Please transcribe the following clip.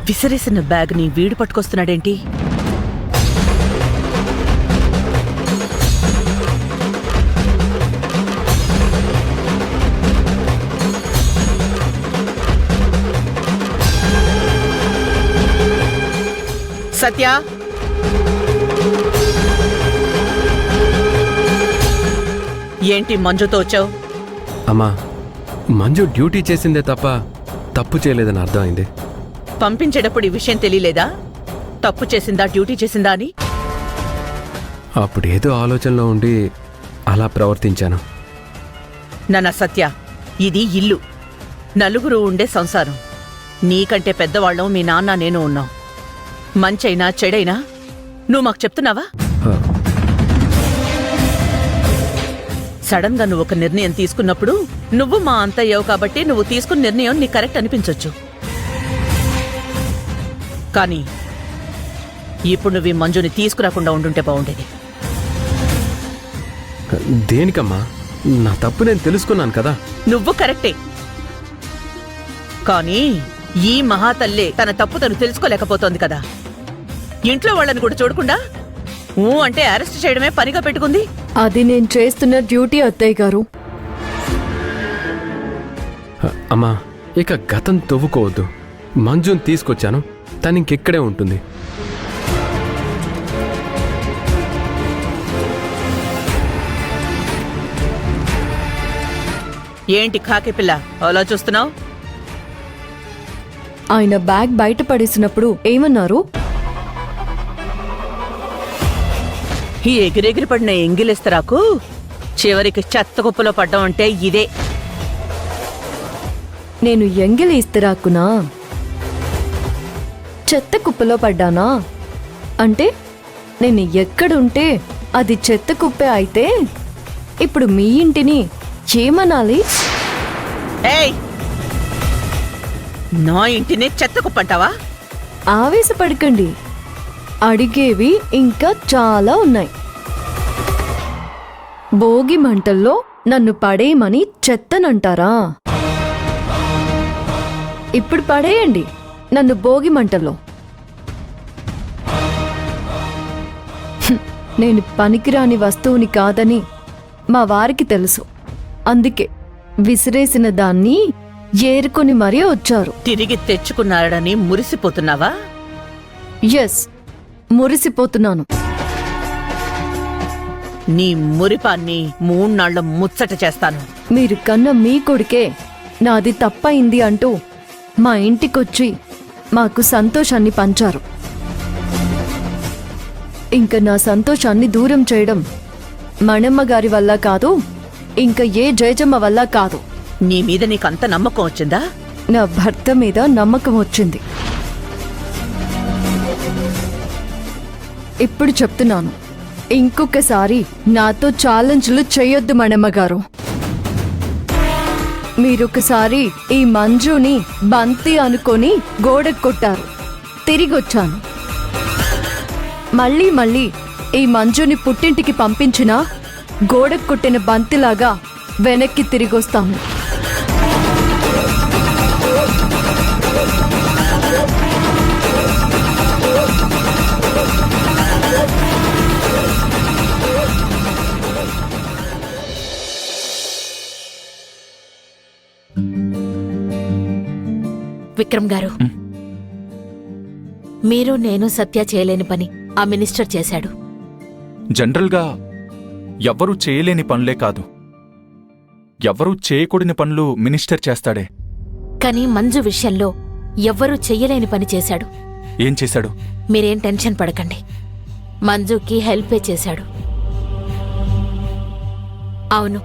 విసిరేసిన బ్యాగ్ని వీడు పట్టుకొస్తున్నాడేంటి? సత్య, ఏంటి మంజుతో వచ్చావు? అమ్మా, మంజు డ్యూటీ చేసిందే తప్ప తప్పు చేయలేదని అర్థమైంది. పంపించేటప్పుడు ఈ విషయం తెలియలేదా? తప్పు చేసిందా డ్యూటీ చేసిందా అని? అప్పుడు ఏదో ఆలోచనలో ఉండి అలా ప్రవర్తించాను. నాన్న సత్య, ఇది ఇల్లు, నలుగురు ఉండే సంసారం. నీకంటే పెద్దవాళ్ళం మీ నాన్న నేను ఉన్నాం. మంచైనా చెడైనా నువ్వు మాకు చెప్తున్నావా? సడన్ గా నువ్వు ఒక నిర్ణయం తీసుకున్నప్పుడు నువ్వు మా అంత అయ్యావు కాబట్టి నువ్వు తీసుకున్న నిర్ణయం నీకు కరెక్ట్ అనిపించొచ్చు. కానీ ఇప్పుడు నువ్వు ఈ మంజుని తీసుకురాకుండా ఉండుంటే బాగుండేది. దేనికమ్మా? నా తప్పు నేను తెలుసుకున్నాను కదా. నువ్వు కరెక్టే, కానీ ఈ మహాతల్లే తన తప్పు తను తెలుసుకోలేకపోతోంది కదా. ఇంట్లో వాళ్ళని కూడా చూడకుండా అంటే అరెస్ట్ చేయడమే పనిగా పెట్టుకుంది. అది నేను చేస్తున్న డ్యూటీ అత్తయ్య గారు. అమ్మా, ఇక గతం తవ్వుకోవద్దు. మంజుని తీసుకొచ్చాను, తను ఇంకెక్కడే ఉంటుంది. ఏంటి కాకి పిల్ల అలా చూస్తున్నావు? ఆయన బ్యాగ్ బయట పడేసినప్పుడు ఏమన్నారు? ఈ ఎగిరెగిరి పడిన ఎంగిలిస్తరాకు చివరికి చెత్త కుప్పలో పడ్డం అంటే ఇదే. నేను ఎంగిలి ఇస్తరాకునా? చెత్త కుప్పలో పడ్డానా? అంటే నేను ఎక్కడుంటే అది చెత్త కుప్పే అయితే ఇప్పుడు మీ ఇంటిని ఏమనాలి? ఏయ్, నా ఇంటిని చెత్త కుప్పంటావా? ఆవేశపడకండి, అడిగేవి ఇంకా చాలా ఉన్నాయి. భోగి మంటల్లో నన్ను పడేయమని చెత్తనంటారా? ఇప్పుడు పడేయండి నన్ను భోగి మంటల్లో. నేను పనికిరాని వస్తువుని కాదని మా వారికి తెలుసు. అందుకే విసిరేసిన దాన్ని ఏరుకొని మరీ వచ్చారు. తిరిగి తెచ్చుకున్నాడని మురిసిపోతున్నావా? ఎస్, మురిసిపోతున్నాను. నీ మురిపాన్ని 3 నాళ్ల ముచ్చట చేస్తాను. మీరు కన్న మీ కొడుకే నాది తప్పయింది అంటూ మా ఇంటికొచ్చి మాకు సంతోషాన్ని పంచారు. ఇంక నా సంతోషాన్ని దూరం చేయడం మణమ్మ గారి వల్ల కాదు, ఇంకా ఏ జయజమ్మ వల్ల కాదు. నీ మీద నీకంత నమ్మకం వచ్చిందా? నా భర్త మీద నమ్మకం వచ్చింది. ఇప్పుడు చెప్తున్నాను, ఇంకొకసారి నాతో ఛాలెంజ్లు చేయొద్దు మణమ్మగారు. మీరొకసారి ఈ మంజుని బంతి అనుకొని గోడకు కొట్టారు, తిరిగొచ్చాను. మళ్ళీ మళ్ళీ ఈ మంజుని పుట్టింటికి పంపించినా గోడకు కొట్టిన బంతిలాగా వెనక్కి తిరిగొస్తాను. విక్రమ్ గారు, మీరు నేను సత్య చేయలేని పని ఆ మినిస్టర్ చేశాడు. జనరల్గా ఎవ్వరూ చేయలేని పనులే కాదు, ఎవ్వరూ చేయకూడని పనులు మినిస్టర్ చేస్తాడే. కానీ మంజు విషయంలో ఎవ్వరూ చెయ్యలేని పని చేశాడు. ఏం చేశాడు? మీరేం టెన్షన్ పడకండి, మంజుకి హెల్పే చేశాడు. అవును,